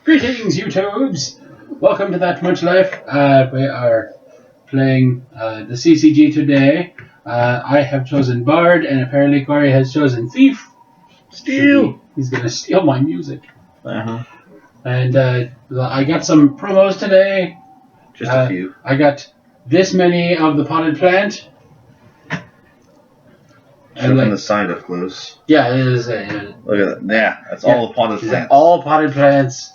Greetings, YouTubes! Welcome to That Much Life. We are playing the CCG today. I have chosen Bard, and apparently Cory has chosen Thief. Steal! He's going to steal my music. Uh-huh. And I got some promos today. Just a few. I got this many of the potted plant. Show them the sign up close. Yeah, it is. Look at that. Yeah, that's all the potted plants. All potted plants.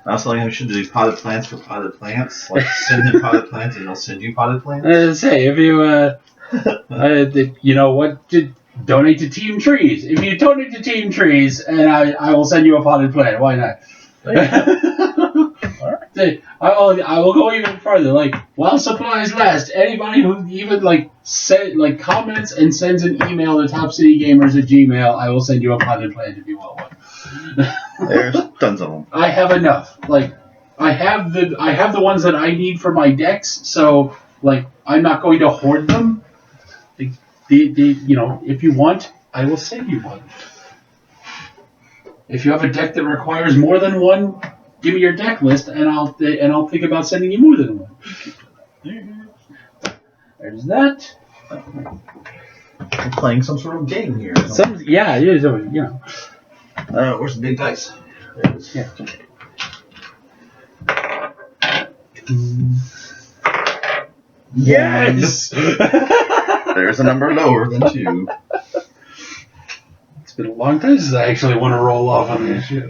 I was telling him we should do potted plants for potted plants. Like, send him potted plants and he'll send you potted plants. Say, if you, you know what, donate to Team Trees. If you donate to Team Trees, and I will send you a potted plant. Why not? Alright. I will go even further. Like, while supplies last, anybody who even comments and sends an email to TopCityGamers@gmail, I will send you a potted plant if you want one. There's tons of them. I have enough. Like, I have the ones that I need for my decks, so like I'm not going to hoard them. Like, if you want, I will send you one. If you have a deck that requires more than one, give me your deck list, and I'll think about sending you more than one. There's that. We're playing some sort of game here. Where's the big dice? There it is. Yeah. Yes. There's a number lower than 2. It's been a long time since I actually want to roll off on this show.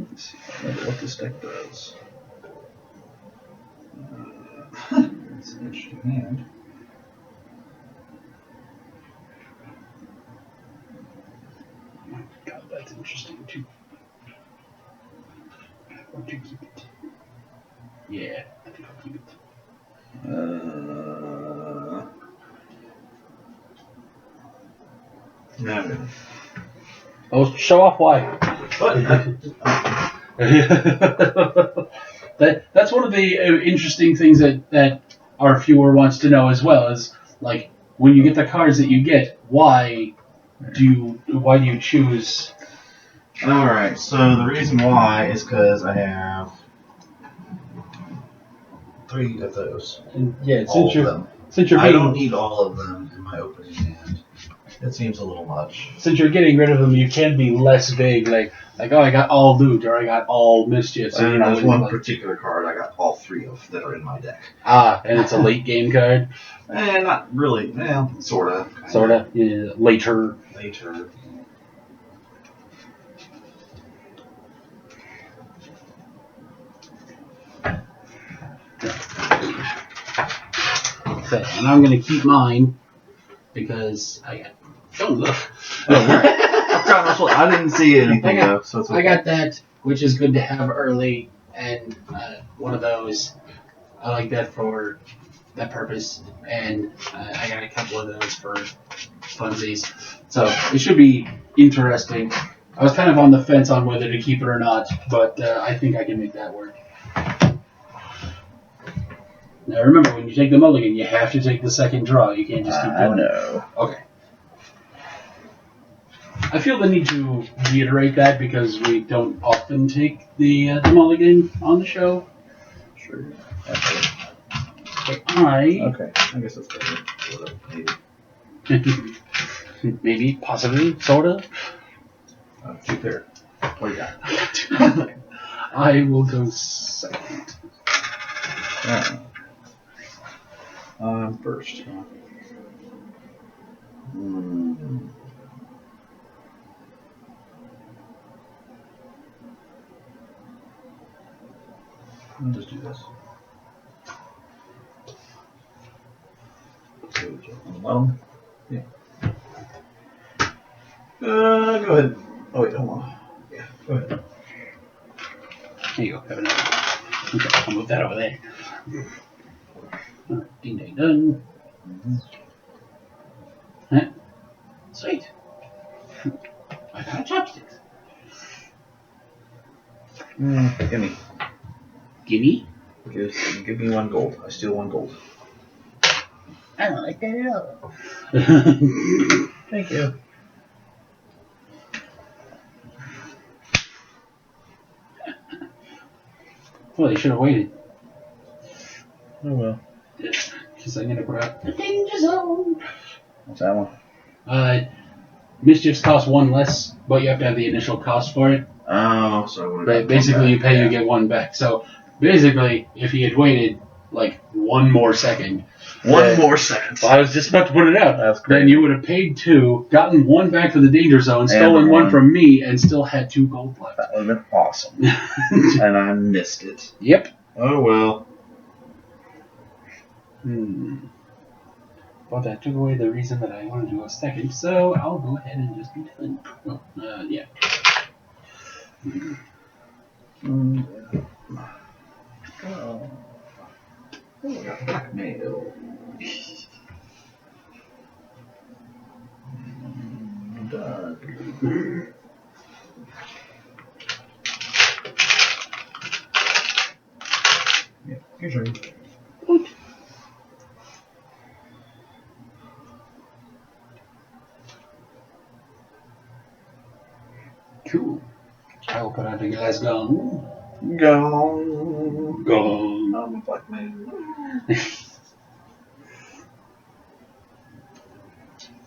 Let's see. I wonder what this deck does. It's an interesting hand. God, that's interesting too. I want to keep it. Yeah, I think I'll keep it. No. Oh, show off why. That's one of the interesting things that our viewer wants to know as well, is like when you get the cards that you get, why do you choose? Alright, so the reason why is because I have 3 of those. And yeah, All of them. since you're I don't need all of them in my opening hand. It seems a little much. Since you're getting rid of them, you can be less vague, like oh, I got all loot, or I got all mischief. So And there's one particular card I got all 3 of that are in my deck. And it's a late game card. Not really. Well, sorta. Sorta. Yeah, later. Later. Okay, and I'm gonna keep mine because I got. Don't look. I didn't see anything though, so it's okay. I got that, which is good to have early, and one of those. I like that for that purpose, and I got a couple of those for funsies. So it should be interesting. I was kind of on the fence on whether to keep it or not, but I think I can make that work. Now remember, when you take the mulligan, you have to take the second draw. You can't just keep doing it. Okay. I feel the need to reiterate that because we don't often take the mulligan on the show. Sure. But Okay. I guess that's better. Sorta. Maybe. maybe, possibly, sorta. Keep there. What do you got? I will go second. First. I'll just do this. On the bottom. Yeah. Go ahead. Oh wait, hold on. Yeah, go ahead. There you go. Have another. Okay, I'll move that over there. Ding dang done. Huh? Sweet. I got chopsticks. Gimme. Gimme? Give me 1 gold. I steal 1 gold. I don't like that at all. Thank you. Well, they should have waited. Oh well. Because I'm gonna put out the danger zone. What's that one? Mischiefs cost one less, but you have to have the initial cost for it. Oh, so But basically, you pay, you get one back. So basically, if he had waited like one more second, One more second. well, I was just about to put it out. That's great. Then you would have paid 2, gotten 1 back for the danger zone, stolen the 1 one. from me, and still had 2 gold left. That would have been awesome. And I missed it. Yep. Oh well. But that took away the reason that I wanted to go second, so I'll go ahead and just be done. Oh, yeah. Oh. Blackmail. Done. Yeah, your turn. Cool. I will put out the guy's gun. Gone. Gone. I'm a blackmail.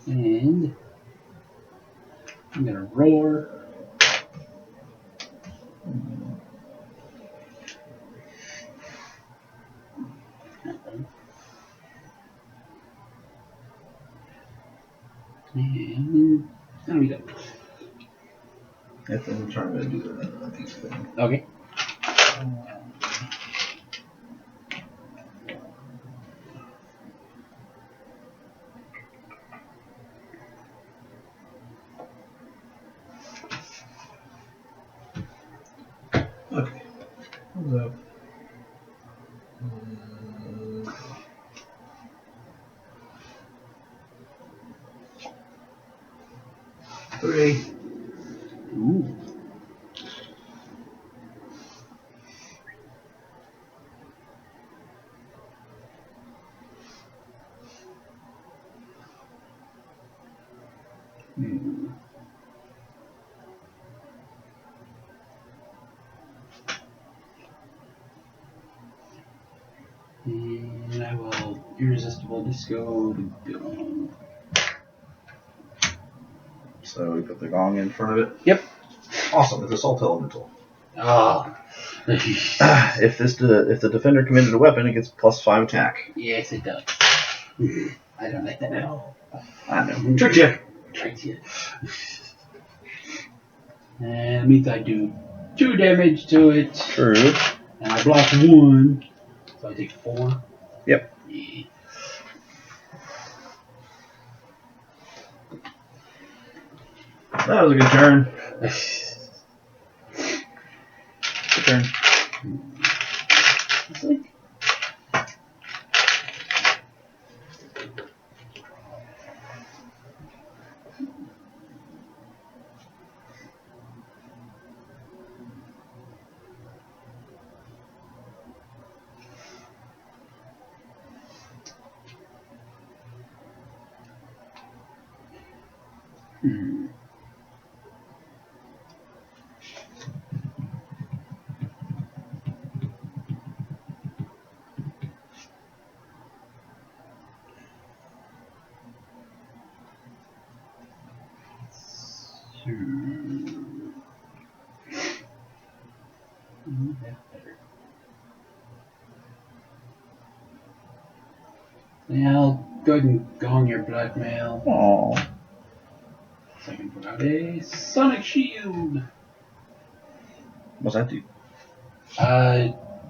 And I'm gonna roar. And there we go. If I'm trying to do that piece thing. Okay. Okay. What's up? Three. Ooh. And I will irresistible disco the gong. So we put the gong in front of it. Yep. Awesome. It's assault elemental. Ah. If the defender committed a weapon, it gets +5 attack. Yes, it does. I don't like that at all. I know. Tricked you. Tricked you. And it means I do 2 damage to it. True. And I block 1. So I take 4. Yep. Yeah. That was a good turn. Good turn. It's like, yeah, I'll go ahead and gong your blackmail. Aww. So I can put out a Sonic Shield. What's that do?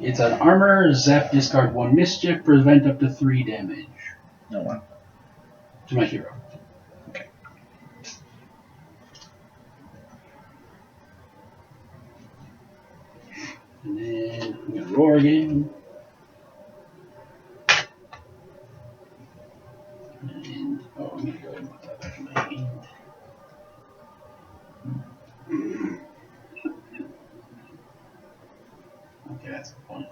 It's an armor, zap, discard 1 mischief, prevent up to 3 damage. No one. To my hero. Okay. And then I'm gonna roar again. And oh, I'm gonna go ahead and put that back in my hand. Okay, that's funny.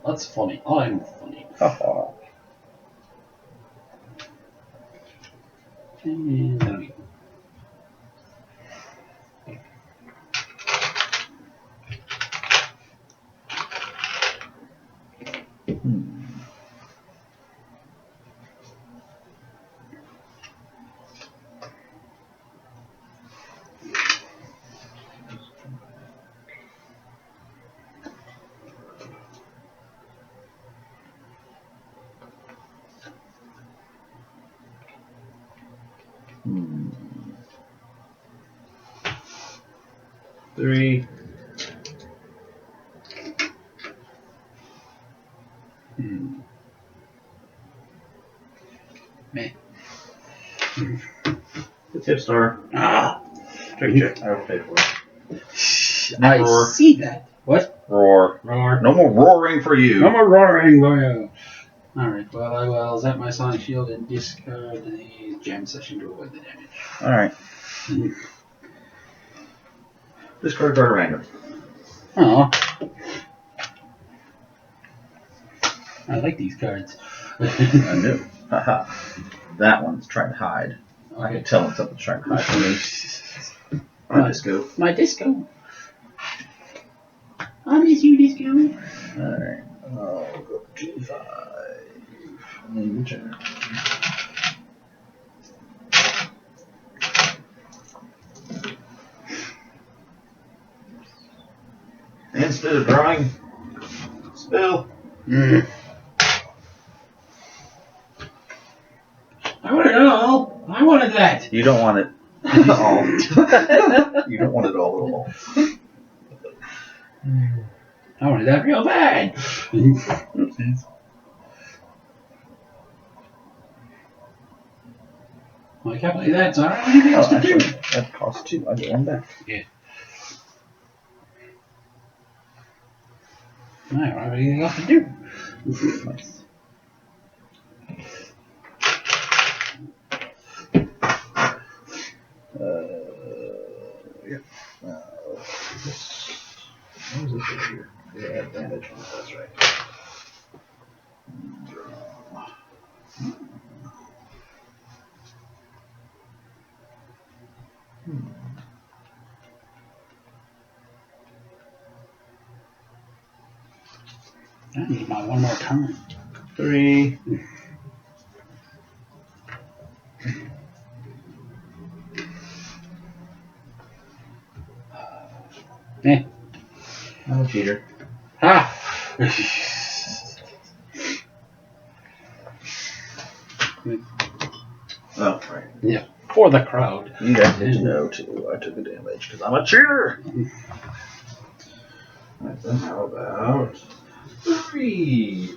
That's funny. I'm funny. Haha. And that'll be Three. man. The tip star. Ah, Trick check. I will pay for it. I Roar. see that. What? Roar. Roar. No more roaring for you. No more roaring, boy. Alright, well, I will zap my Sonic Shield and discard the Jam Session to avoid the damage. Alright. Discard card random. Oh. I like these cards. I knew. Haha. That one's trying to hide. I Okay. can tell when something's trying to hide from me. My disco. My disco. I miss you, disco. Alright. I'll go to 5. And return. Instead of drawing, spill. I want it all. I wanted that. You don't want it all. You don't want it all at all. I wanted that real bad. Oopsies. Well, I can't believe that, so I don't have anything else to do. Actually, that costs 2. I get one back. Yeah. I don't have anything else to do. Nice. Yeah. What is this over here? Yeah, advantage. That's right. Draw. I need my one more turn. 3. I'm a cheater. Ha! Oh, right. Yeah, for the crowd. You guys need to know too. I took a damage because I'm a cheater. Alright, then how about 3?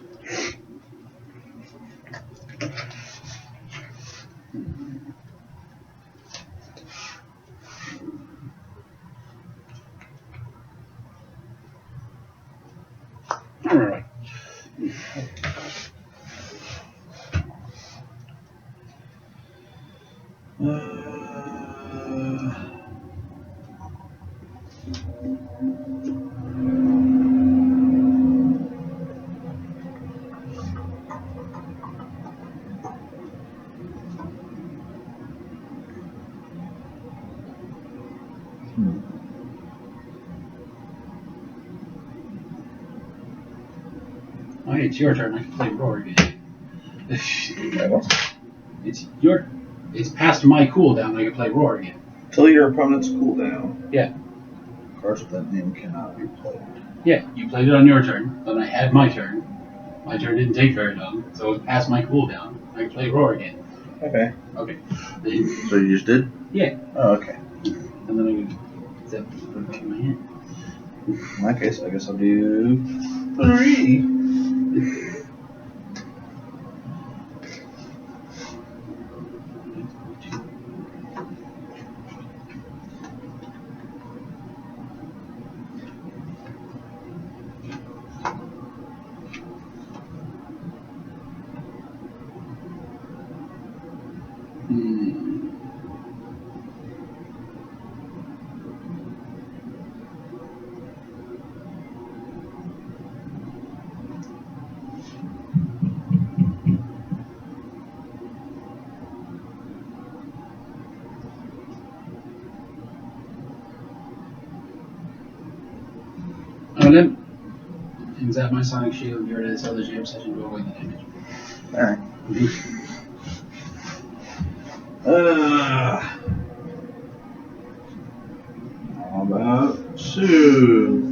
Alright. Okay, it's your turn. I can play Roar again. It's past my cooldown. I can play Roar again. Till your opponent's cooldown. Yeah. Cards with that name cannot be played. Yeah, you played it on your turn, then I had my turn. My turn didn't take very long, so it's past my cooldown. I can play Roar again. Okay. Okay. So you just did? Yeah. Oh, okay. And then I would put it in my hand. In that case, I guess I'll do 3. Summon him. And zap my Sonic Shield. Get rid of this other jam session to avoid the damage. Alright. How about 2?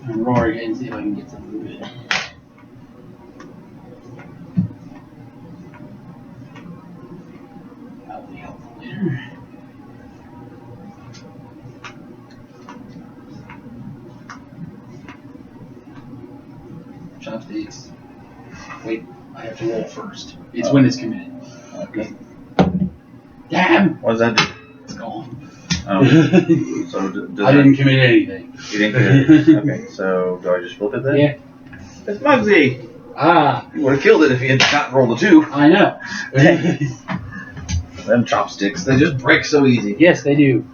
And roar again and see if I can get something good. That'll be helpful later. Chopsticks. Wait, I have to roll first. It's when it's committed. Okay. Damn! What does that do? It's gone. Oh. So does I didn't commit anything. You didn't commit it. Okay, so do I just flip it then? Yeah. It's Muggsy! Ah, You would have killed it if you had not rolled a 2. I know. Them chopsticks, they just break so easy. Yes, they do.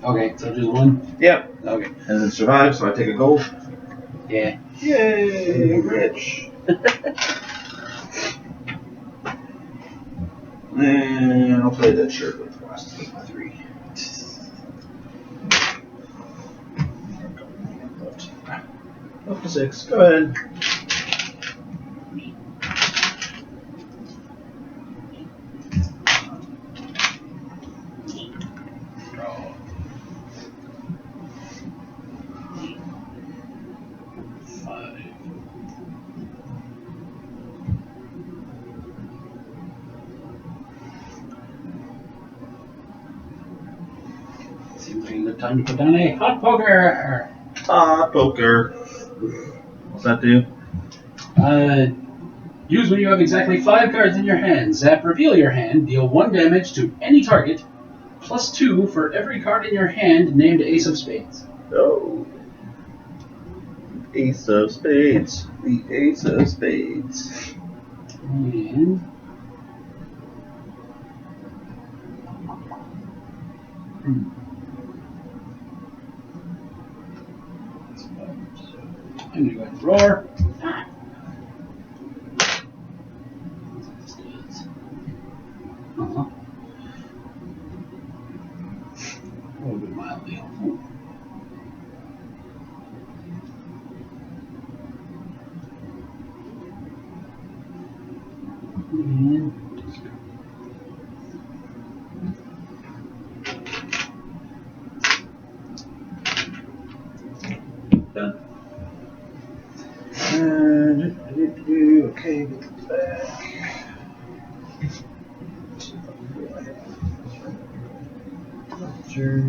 Okay, so just one? Yep. Okay. And then survive, so I take a gold. Yeah. Yay, rich. And I'll play that shirt with the last of my 3. Up to 6. Go ahead. Draw. 5. Seems like a good time to put down a hot poker. Hot poker. What's that do? Use when you have exactly 5 cards in your hand. Zap, reveal your hand, deal 1 damage to any target, +2 for every card in your hand named Ace of Spades. Oh. Ace of Spades. The Ace of Spades. And I'm gonna go ahead and roar. Ah. Uh-huh. That would be mildly helpful. And Done. Okay, get this back. Sure.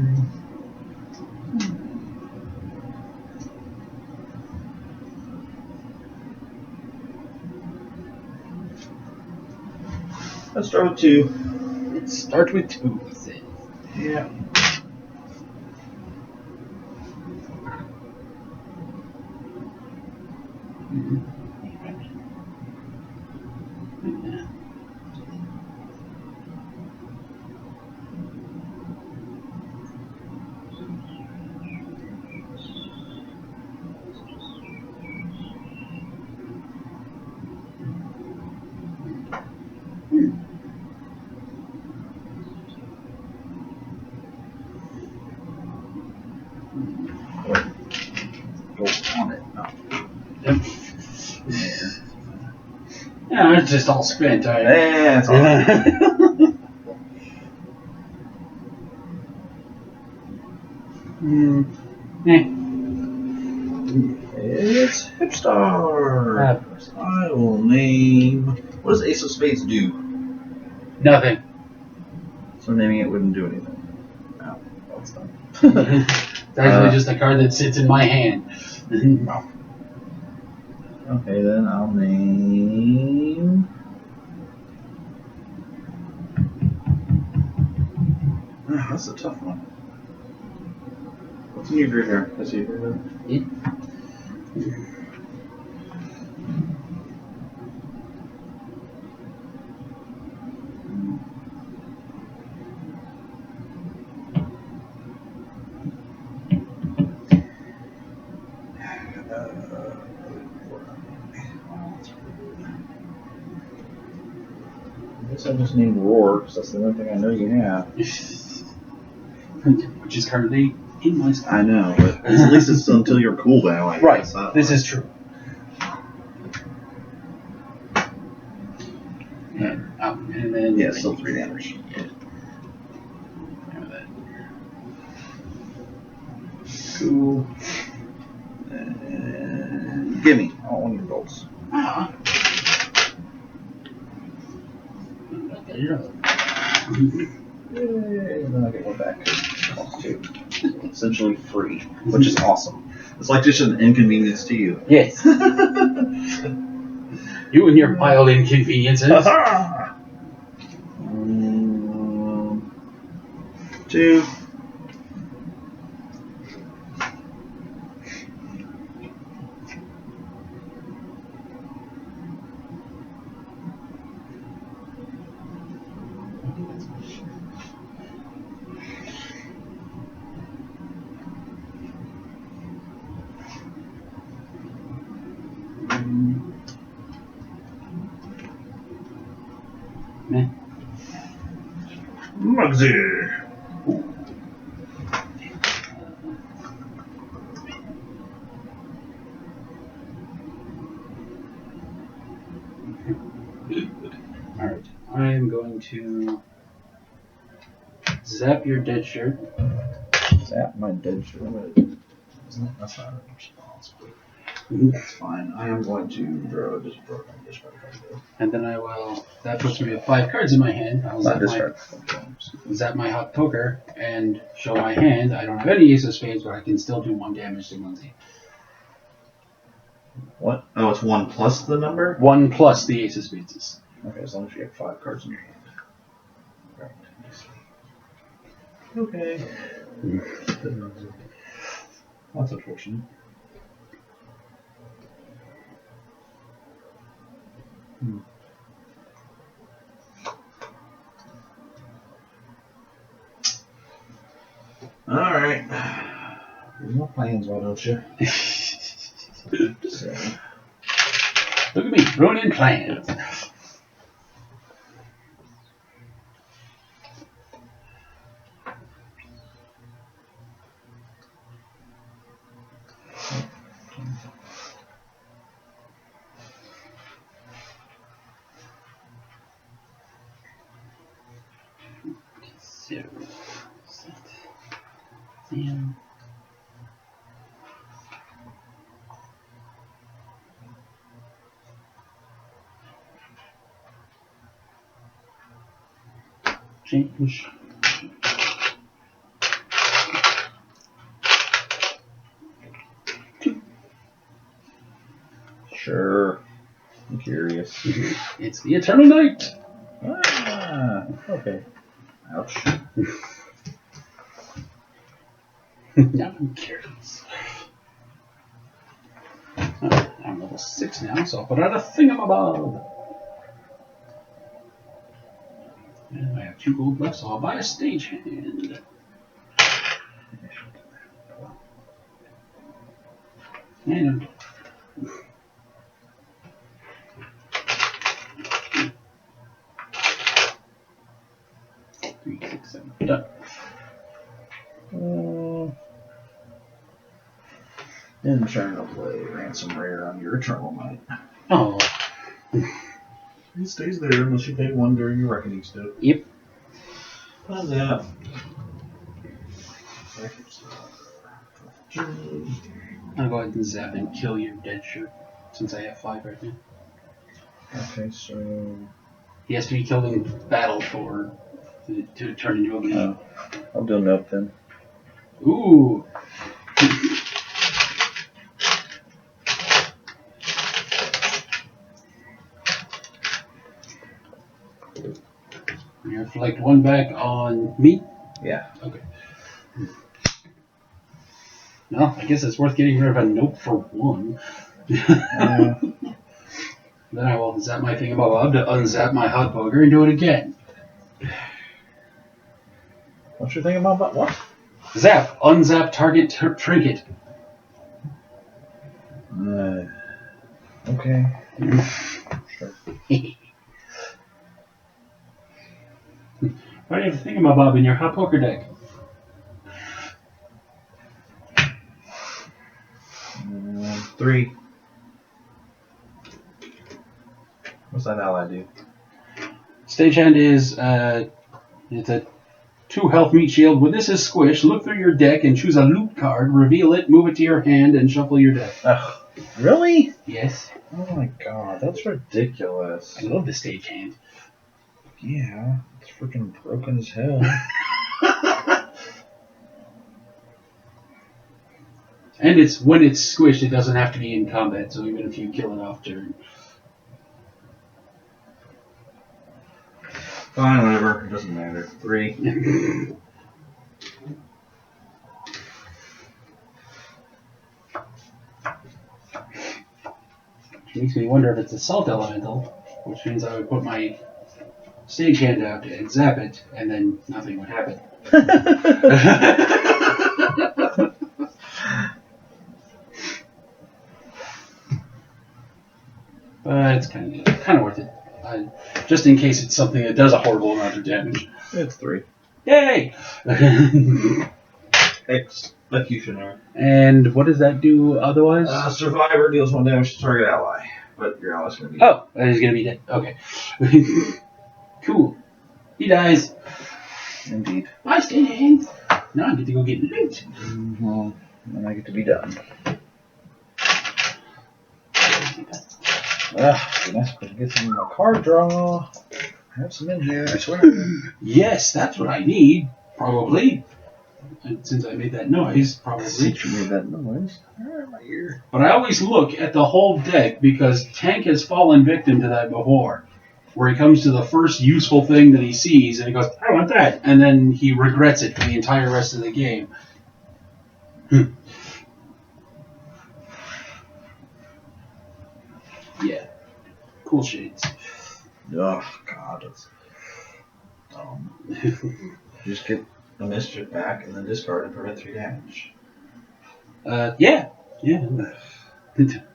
Let's start with 2. let's start with 2, he says. Yeah. Yeah. Go on it. No. Yep. Yeah, it's just all spent, alright. Yeah, it's all. It's Hipstar. Of course. I will name. What does Ace of Spades do? Nothing. So naming it wouldn't do anything. No, that's done. It's actually just a card that sits in my hand. Okay, then I'll name. That's a tough one. What's in your graveyard? Can I see your graveyard? guess I just need Roar, because that's the only thing I know you have. Which is currently in my spot. I know, but at least it's until your cooldown. I Right. guess. This is true. And then Yeah, still 3 damage. Cool. Gimme. I want one of your bolts. Ah. Yay, and then I get one back. Cost 2. Essentially free, which is awesome. It's like just an inconvenience to you. Yes. You and your mild inconveniences. 2. Mugsy. Alright, I am going to zap your dead shirt. Zap my dead shirt. That's not a response. That's fine. I am going to draw a discard. And then I will. That puts me with 5 cards in my hand. I'll Not zap my hot poker and show my hand. I don't have any ace of spades, but I can still do 1 damage to Muncie. What? Oh, it's 1 plus the number? 1 plus the ace of spades. Okay, as long as you have 5 cards in your hand. Right. Okay. That's unfortunate. Alright. No plans, why don't you? So. Look at me, ruining plans. Damn. Change. Sure. I'm curious. It's the Eternal Night. Ah, okay. Ouch. Now I'm curious. I'm level 6 now, so I'll put out a thingamabob. And I have 2 gold left, so I'll buy a stagehand. And 3, 6, 7. Done. And trying to play Ransom Rare on your Eternal Night. Oh. It stays there unless you pay 1 during your Reckoning step. Yep. How's that? I'll go ahead and zap and kill your dead shirt, since I have 5 right now. Okay, so... He has to be killed in battle to turn into a man. I'll do a note then. Ooh! You reflect 1 back on me? Yeah. Okay. No, I guess it's worth getting rid of a note for 1. Then I will zap my thingamabob to unzap my hot poker and do it again. What's your thing about what? Zap! Unzap target trinket. Okay. Sure. you have a thingamabob in your hot poker deck? Three. What's that ally do? Stagehand is it's a 2 health meat shield. With this as squish, look through your deck and choose a loot card, reveal it, move it to your hand, and shuffle your deck. Ugh, really? Yes. Oh my god, that's ridiculous. I love the stagehand. Yeah, it's freaking broken as hell. And it's when it's squished, it doesn't have to be in combat, so even if you kill it off turn. Fine, whatever. It doesn't matter. 3. Which makes me wonder if it's a salt elemental, which means I would put my stagehand out and zap it, and then nothing would happen. But it's kind of worth it. Just in case it's something that does a horrible amount of damage. It's 3. Yay! Executioner. And what does that do otherwise? Survivor deals 1 damage to target ally, but your ally's going to be. Oh, he's going to be dead. Okay. Cool. He dies. Indeed. I stand. Now I get to go get loot. Well, then I get to be done. Goodness, I can get some more card draw. I have some in here, I swear. Yes, that's what I need. Probably. And since I made that noise, probably. Since you made that noise. My ear. But I always look at the whole deck because Tank has fallen victim to that before. Where he comes to the first useful thing that he sees and he goes, I want that. And then he regrets it for the entire rest of the game. Yeah. Cool shades. Oh, God. That's dumb. Just get the mischief back and then discard and prevent 3 damage. Yeah.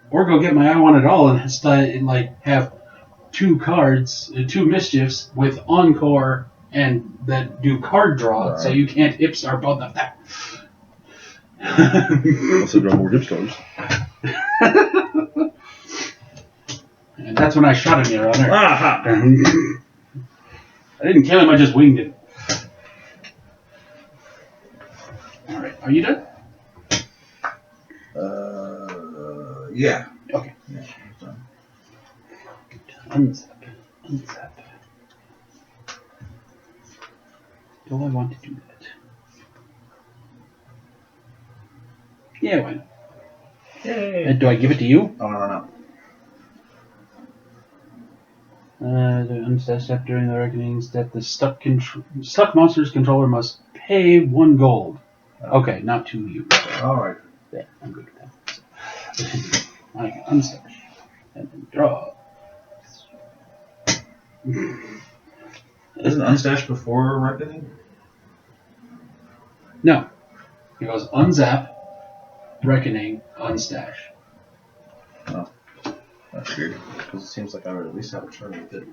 Or go get my I Want It All and like have 2 cards, 2 mischiefs with Encore and that do card draw, right. So you can't Ipstar both of them. Also draw more dip stars. And that's when I shot him here on there. Aha! I didn't kill him, I just winged him. Alright, are you done? Yeah. Okay. Yeah, it's done. Unzap. Do I want to do that? Yeah, why not? Yay! Do I give it to you? I want to run out. The unstash step during the reckoning step, the stuck monster's controller must pay 1 gold. Okay, not to you. Alright. Yeah, I'm good with that. I can unstash and then draw. Isn't unstash before reckoning? No. It goes unzap, reckoning, unstash. Oh. That's weird. Because it seems like I would at least have a turn with it.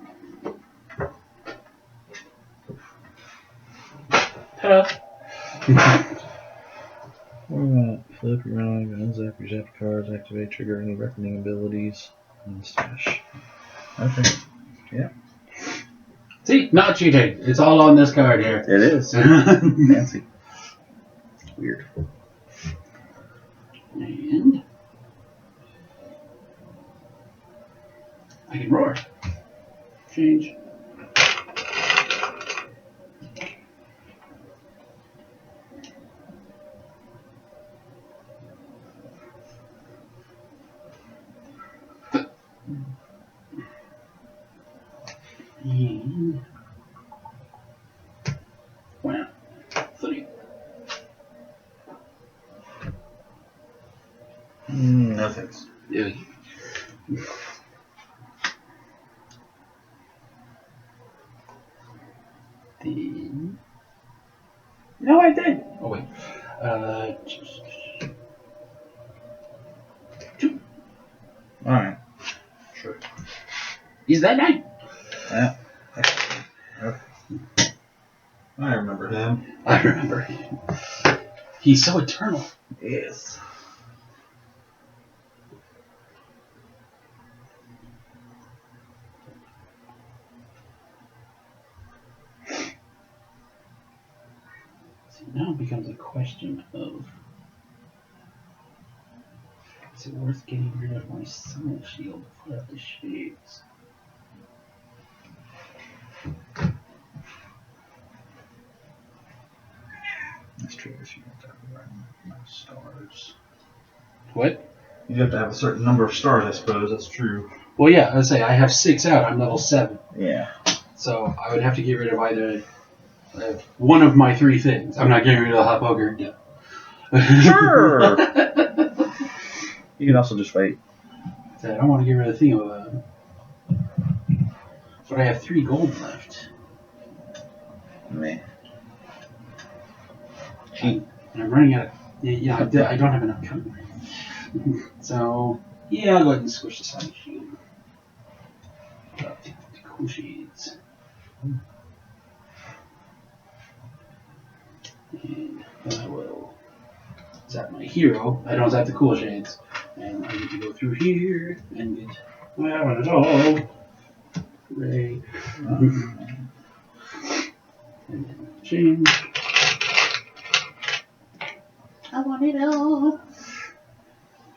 Ta-da! Flip your round, unzap your zapped cards, activate, trigger any reckoning abilities, and stash. Okay. Yeah. See, not cheating. It's all on this card here. It is. Fancy. Weird. And I can roar. Change. And 1, 3. No thanks. Yeah. No, I did. Oh wait. 2. Alright. Sure. Is that 9? Yeah. I remember him. I remember him. He's so eternal. Yes. See, now it becomes a question of, is it worth getting rid of my sun shield to put up the shades? That's true. You have to have the right amount of stars. What? You have to have a certain number of stars, I suppose. That's true. Well, yeah, let's say I have 6 out. I'm level 7. Yeah. So I would have to get rid of either one of my 3 things. I'm not getting rid of the hot poker. No. Sure. You can also just wait. I don't want to get rid of the thing. But I have 3 gold left. Man. And I'm running out of... Yeah, I don't have enough cover. So, yeah, I'll go ahead and switch the sun shield. Cool shades. And I will zap my hero. I don't zap the cool shades. And I need to go through here and get my one at all. Hooray. And then change. I want it all.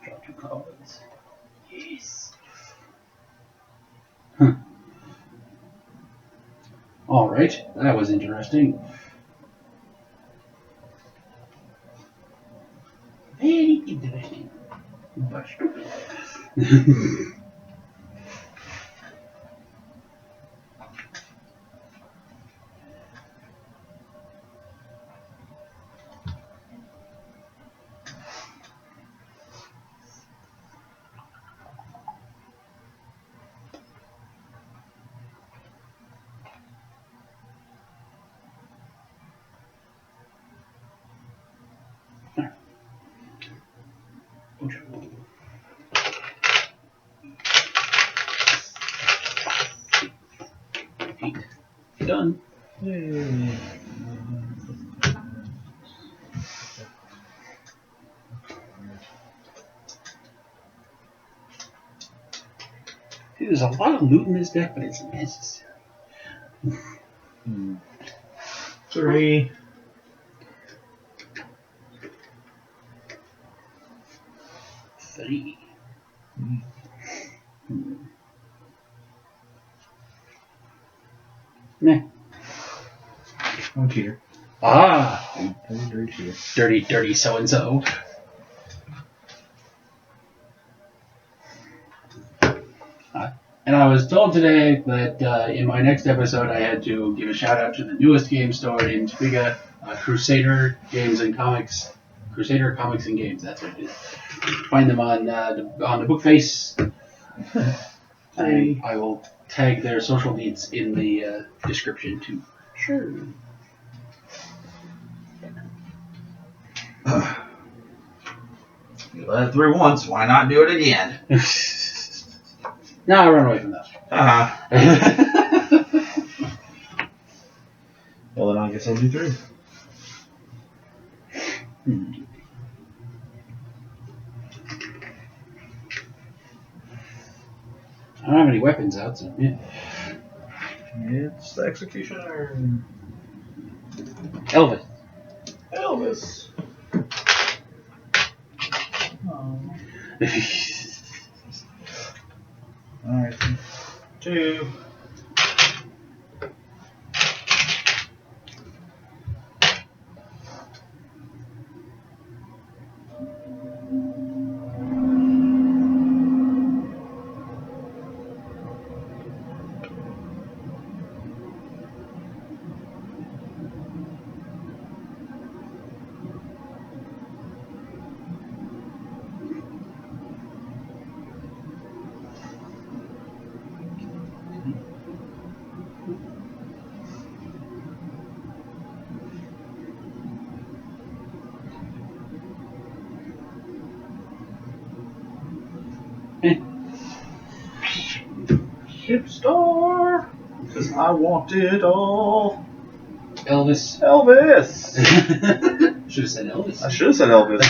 Draw 2 cards. Yes. Huh. Alright, that was interesting. Very interesting. But stupid. Done. Yay. See, there's a lot of loot in this deck, but it's necessary. 3. Three. Meh. I'm a cheater. Ah! I'm a dirty cheater. Dirty, dirty so-and-so. And I was told today that in my next episode I had to give a shout out to the newest game store in Topeka, Crusader Games and Comics. Crusader Comics and Games, that's what it is. Find them on the book face. And I will tag their social needs in the description too. Sure. You let it through once, why not do it again? Now I run away from that. Well, then I guess I'll do 3. I don't have any weapons out, so yeah. It's the executioner. Elvis. Elvis. Oh. Alright. 2. Ship star. Because I want it all. Elvis. Elvis! Should have said Elvis. I should have said Elvis.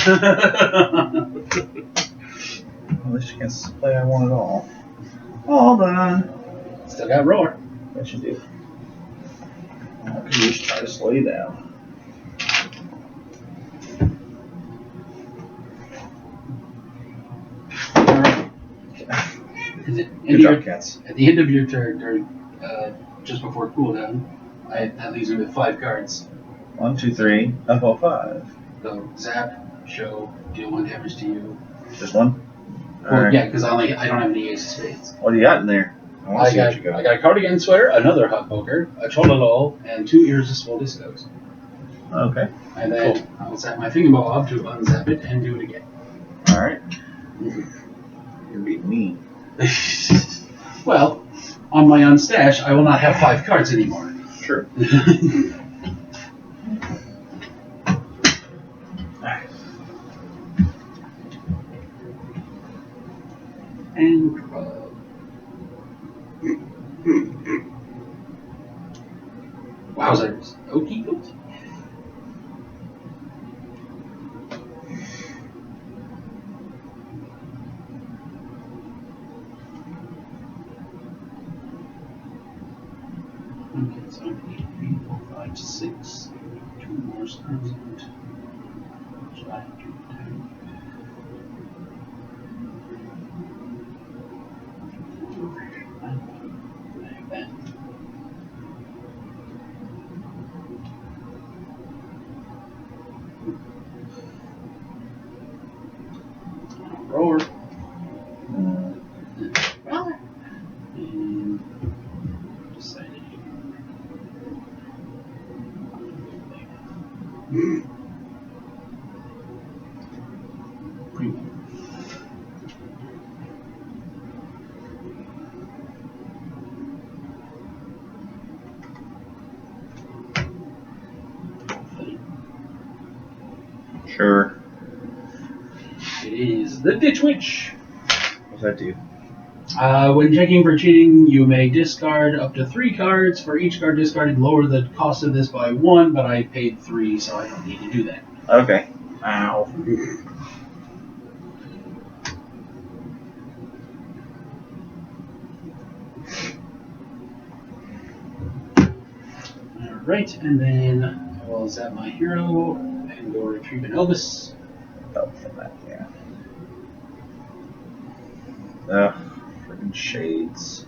Well, at least you can't play I Want It All. Hold on. Still got roar. Yes, you do. I could just try to slow you down. Is it Good job, cats. at the end of your turn, or just before cooldown, that leaves me with 5 cards. 1, 2, 3, up all 5. So zap, show, deal 1 damage to you. Just one? Well, Alright. yeah, because I don't have any ace of spades. What do you got in there? I want to see what you I got. got a Cardigan Sweater, another Hot Poker, a Chololo, and 2 Irresistible Discos. Okay. And then I'll zap my Thingamabob to unzap it and do it again. Alright. You're beating me. Well, on my unstash, I will not have 5 cards anymore. Sure. And wowzers. Okie dokie. Okay, so 8, 3, 4, 5, 6. 2 more stars. Should I do 10? Like that. Roar. And decided. Primo. Sure. It is the Ditch Witch. What's that do? When checking for cheating, you may discard up to 3 cards. For each card discarded, lower the cost of this by 1, but I paid 3, so I don't need to do that. Okay. Ow. Alright, and then I will zap my hero and go retrieve an Elvis. Oh, from that, yeah. Ugh, freaking shades.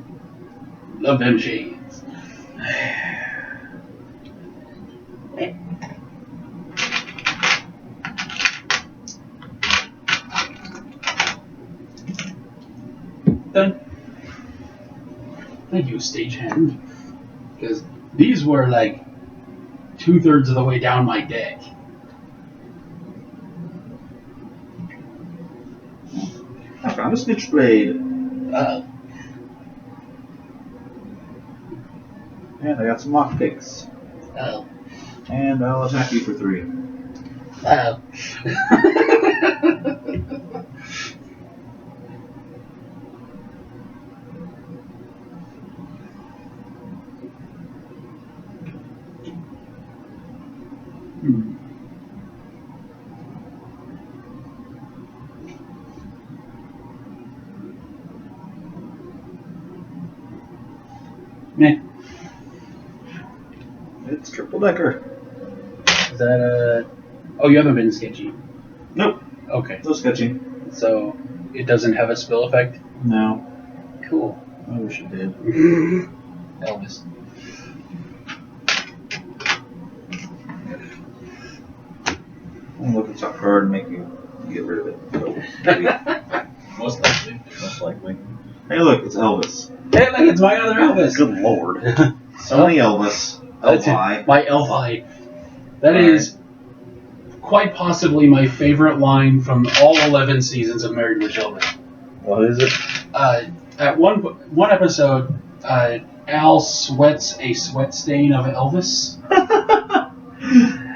Love them shades. Done. Thank you, stagehand. Because these were like 2/3 of the way down my deck. I found a Stitch Blade. Uh-oh. And I got some lock picks. Uh-oh. And I'll attack you for 3. Uh-oh. Meh. It's triple decker. Is that oh, you haven't been sketchy. Nope. Okay. No sketchy. So it doesn't have a spill effect? No. Cool. I wish it did. Elvis. I'll look at top card and make you get rid of it. So, maybe. Most likely. Most likely. Hey, look, it's Elvis. Hey, look, it's my other Elvis. Good lord. Sony Elvis. That's it. Elvi. My Elvi. That All is quite possibly my favorite line from all 11 seasons of Married with Children. What is it? At one episode, Al sweats a sweat stain of Elvis.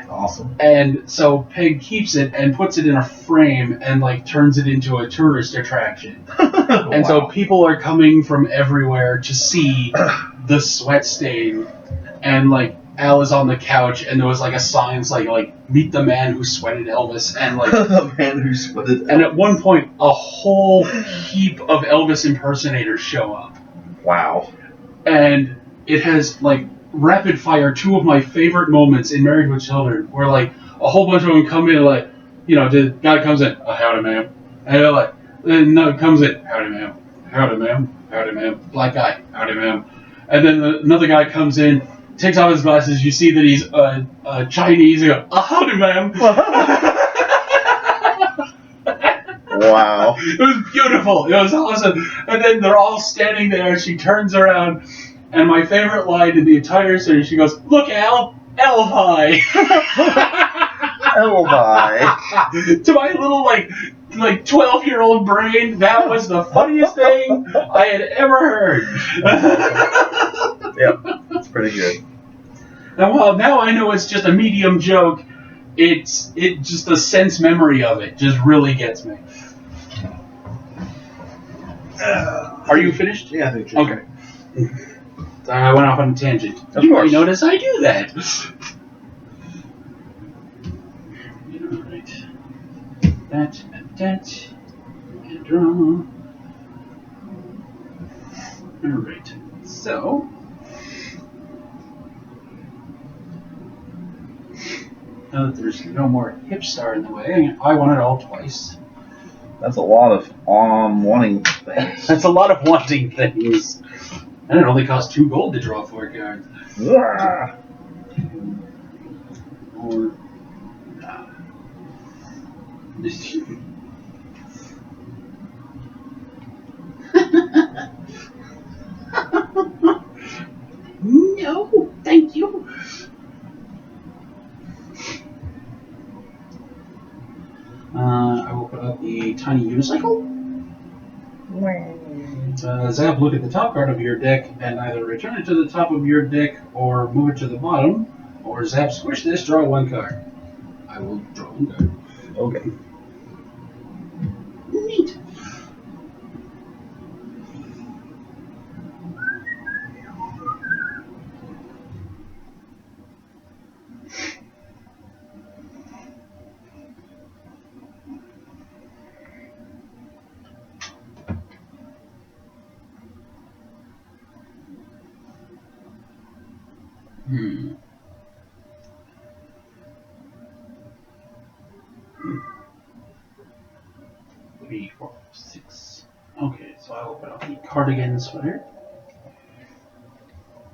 Awesome. And so Peg keeps it and puts it in a frame and like turns it into a tourist attraction. And so people are coming from everywhere to see the sweat stain. And like Al is on the couch, and there was like a sign like meet the man who sweated Elvis, and like The man who sweated. and at one point a whole heap of Elvis impersonators show up, Wow. and it has like rapid fire two of my favorite moments in Married with Children, where like a whole bunch of them come in like, the guy comes in, howdy ma'am, and they're like, then another comes in, howdy ma'am, howdy ma'am, howdy ma'am, black guy, howdy ma'am, and then another guy comes in, takes off his glasses, you see that he's Chinese, you go, howdy ma'am. Wow. It was beautiful. It was awesome. And then they're all standing there. She turns around, and my favorite line in the entire series, she goes, "Look, Al, Elvi." Elvi. To my little like 12-year-old brain, that was the funniest thing I had ever heard. Yep, that's pretty good. And while now I know it's just a medium joke, it just the sense memory of it just really gets me. Are you finished? Yeah, I think so. Okay. I went off on a tangent. Of You course. might notice I do that. Alright. That, and draw. Alright. So. Now that there's no more hip star in the way, I want it all twice. That's a lot of wanting things. That's a lot of wanting things. And it only costs 2 gold to draw 4 cards. Ah. Or. No, thank you. I will put out the tiny unicycle. Zap, look at the top card of your deck and either return it to the top of your deck or move it to the bottom, or Zap, squish this, draw 1 card. I will draw 1 card. Okay. Neat. Hmm. 3, 4, 6. Okay, so I will put out the cardigan sweater.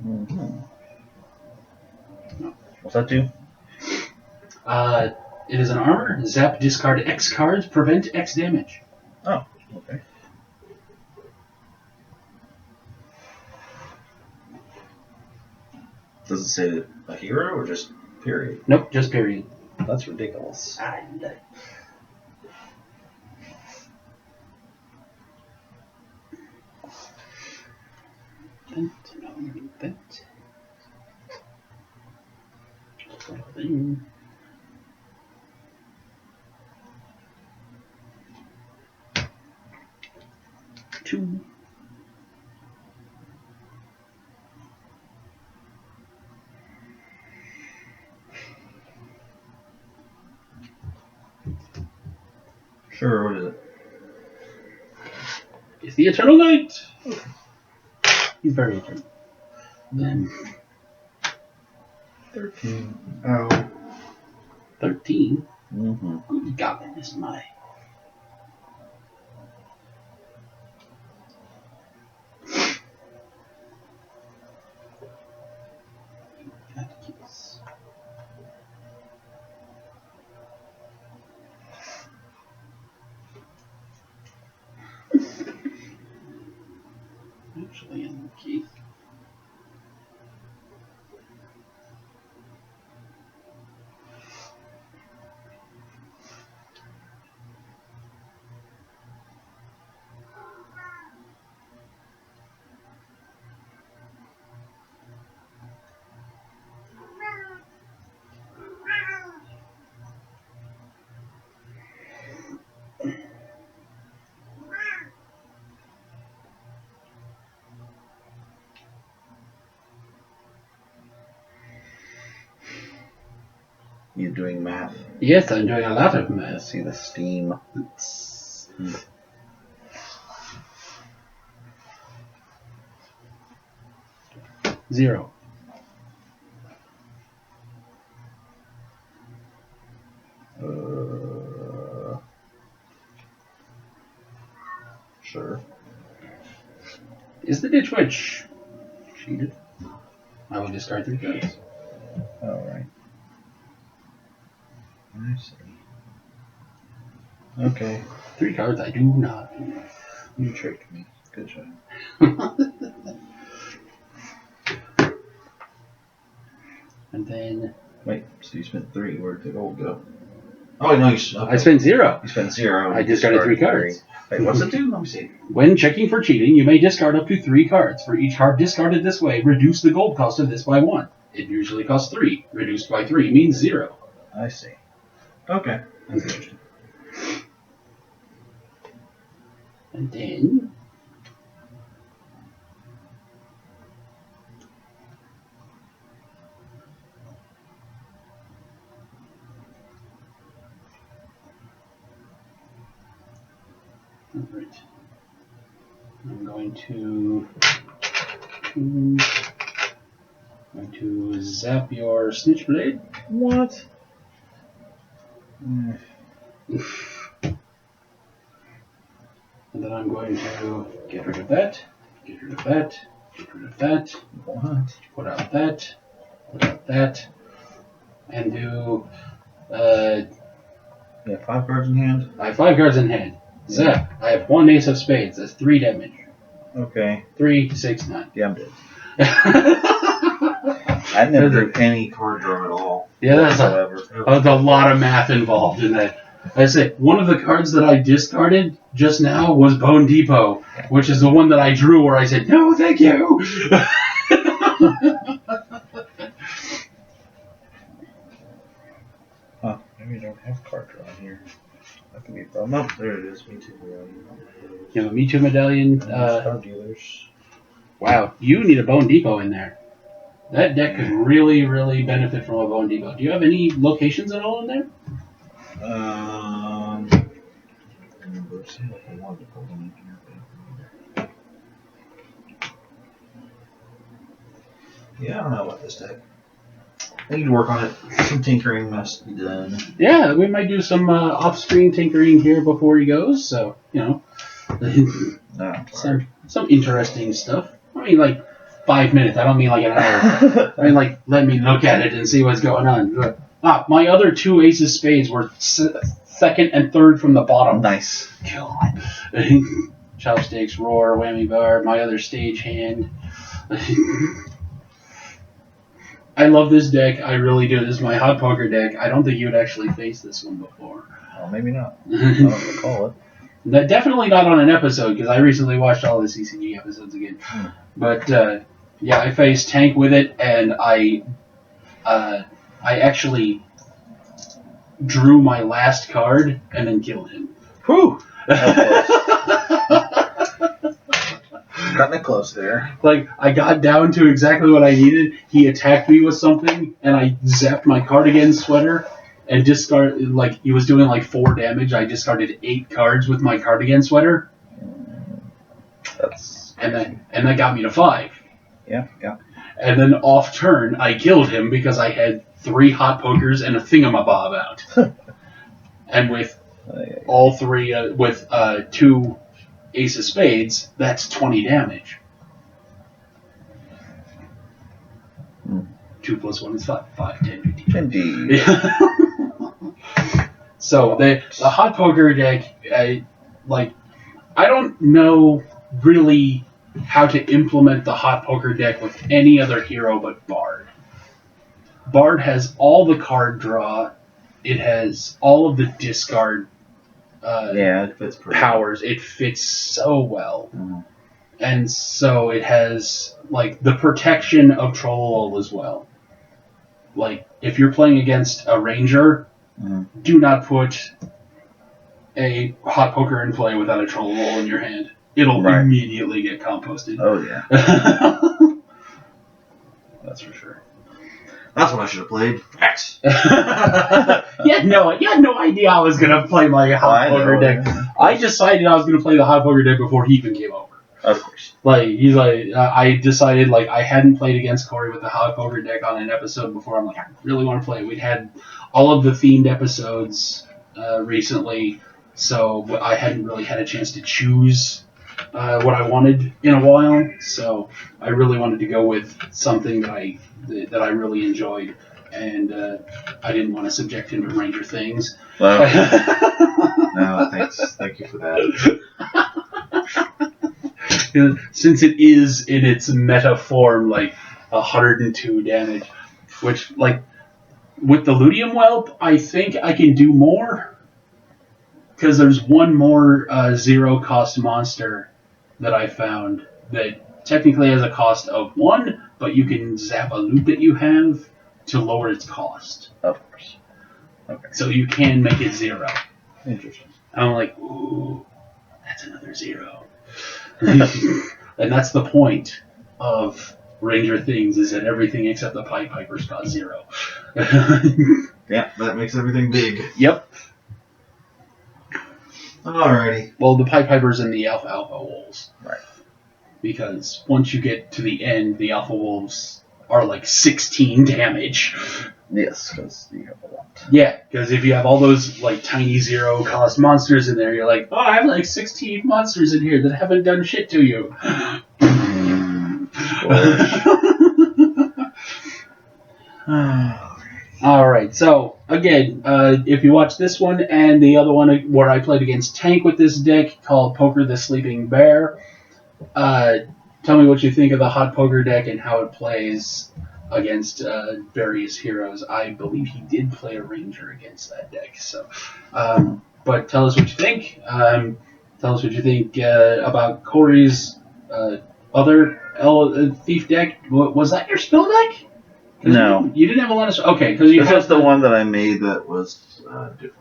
Mm-hmm. What's that do? It is an armor. Zap, discard X cards, prevent X damage. Oh, okay. Does it say a hero or just period? Nope, just period. That's ridiculous. Two. Sure, what is it? It's the Eternal Knight. He's very eternal. Then 13. Oh. 13. Mm-hmm. Good goblin is my. Actually, in the case. You doing math? Yes, I'm doing a lot of Let's math. see the steam. 0. Sure. Is the Ditch Witch cheated? I will discard 3 cards. Alright. I see. Okay. 3 cards I do not. You tricked me. Good job. And then Wait, so you spent 3. Where'd the gold go? Oh, no, I spent 0. You spent 0. I discarded 3 cards. Wait, what's it do? Let me see. When checking for cheating, you may discard up to 3 cards. For each card discarded this way, reduce the gold cost of this by 1. It usually costs 3. Reduced by 3 means 0. I see. Okay. That's interesting. And then alright. I'm going to zap your Snitch Blade. What? And then I'm going to get rid of that, get rid of that, get rid of that, What? put out that, and do, You have 5 cards in hand? I have 5 cards in hand. Zap, I have 1 Ace of Spades, that's 3 damage. Okay. 3, 6, 9. Yeah, I'm dead. I never drew any card draw at all. Yeah, that's whatsoever. a lot of math involved in that. I say, one of the cards that I discarded just now was Bone Depot, which is the one that I drew where I said, no, thank you. Huh, maybe you don't have card draw here. That could be a problem. Oh, there it is. Me too. You have a Me Too medallion. Card dealers. Wow, you need a Bone Depot in there. That deck could really, really benefit from a Bone Depot. Do you have any locations at all in there? It seemed like I wanted to pull them in here. Yeah, I don't know about this deck. I need to work on it. Some tinkering must be done. Yeah, we might do some off-screen tinkering here before he goes. So, you know, No, sorry. some interesting stuff. I mean, like 5 minutes. I don't mean like an hour. I mean, like, let me look at it and see what's going on. But, my other 2 Aces of Spades were second and third from the bottom. Nice. God. Chopsticks, Roar, Whammy Bar, my other stage hand. I love this deck. I really do. This is my hot poker deck. I don't think you would actually face this one before. Well, maybe not. I don't recall it. Definitely not on an episode, because I recently watched all the CCG episodes again. But, yeah, I faced Tank with it, and I actually drew my last card and then killed him. Whew! Cutting it close there. Like, I got down to exactly what I needed. He attacked me with something, and I zapped my cardigan sweater and discarded, like, he was doing like 4 damage. I discarded 8 cards with my cardigan sweater. And that got me to 5. Yeah. And then off turn, I killed him because I had 3 hot pokers and a thingamabob out. And with all 3, with 2 Ace of Spades, that's 20 damage. 2 plus 1 is 5. 5, 10, 15. Indeed. So the hot poker deck, I don't know really how to implement the hot poker deck with any other hero but Bard. Bard has all the card draw. It has all of the discard it fits pretty powers. It fits so well. Mm-hmm. And so it has, like, the protection of Troll as well. Like, if you're playing against a Ranger, do not put a hot poker in play without a Troll in your hand. It'll immediately get composted. Oh, yeah. That's for sure. That's what I should have played. Right. you had no idea I was gonna play my hot poker deck. I decided I was gonna play the hot poker deck before he even came over. Of course. Like he's like, I decided like I hadn't played against Cory with the hot poker deck on an episode before. I'm like, I really want to play it. We'd had all of the themed episodes recently, so I hadn't really had a chance to choose what I wanted in a while. So I really wanted to go with something that I really enjoyed, and I didn't want to subject him to Ranger Things. Well, no, thank you for that. Since it is in its meta form, like 102 damage, which, like, with the Ludium Whelp, I think I can do more, because there's one more zero-cost monster that I found that technically has a cost of 1, but you can zap a loot that you have to lower its cost. Of course. Okay. So you can make it 0. Interesting. I'm like, ooh, that's another 0. And that's the point of Ranger Things, is that everything except the Pied Pipers got 0. Yeah, that makes everything big. Yep. Alrighty. Well, the Pied Pipers and the Alpha Wolves. Right. Because once you get to the end, the Alpha Wolves are like 16 damage. Yes, because you have a lot. Yeah, because if you have all those like tiny 0-cost monsters in there, you're like, oh, I have like 16 monsters in here that haven't done shit to you. Alright, so again, if you watch this one and the other one where I played against Tank with this deck called Poker the Sleeping Bear, tell me what you think of the hot poker deck and how it plays against various heroes. I believe he did play a Ranger against that deck. So, but tell us what you think. Tell us what you think about Cory's other Thief deck. Was that your spell deck? No. You didn't have a lot of... Okay, because you This had was the one that I made that was different.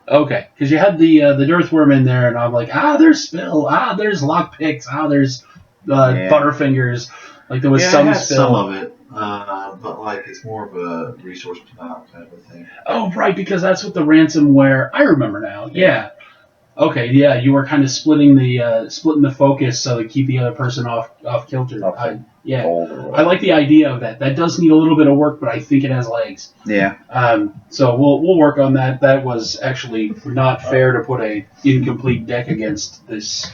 Okay, because you had the Dearthworm in there, and I'm like, there's Spill, there's Lockpicks, there's Butterfingers. Like, there was some I had Spill. some of it, but like it's more of a resource kind of a thing. Oh, right, because that's what the ransomware... I remember now, yeah. Okay, yeah, you were kind of splitting the focus so to keep the other person off kilter. Yeah, I like the idea of that. That does need a little bit of work, but I think it has legs. Yeah. So we'll work on that. That was actually not fair to put a incomplete deck against this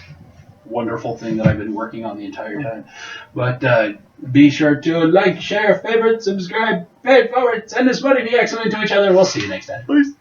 wonderful thing that I've been working on the entire time. But be sure to like, share, favorite, subscribe, pay it forward, send us money, be excellent to each other. We'll see you next time. Peace.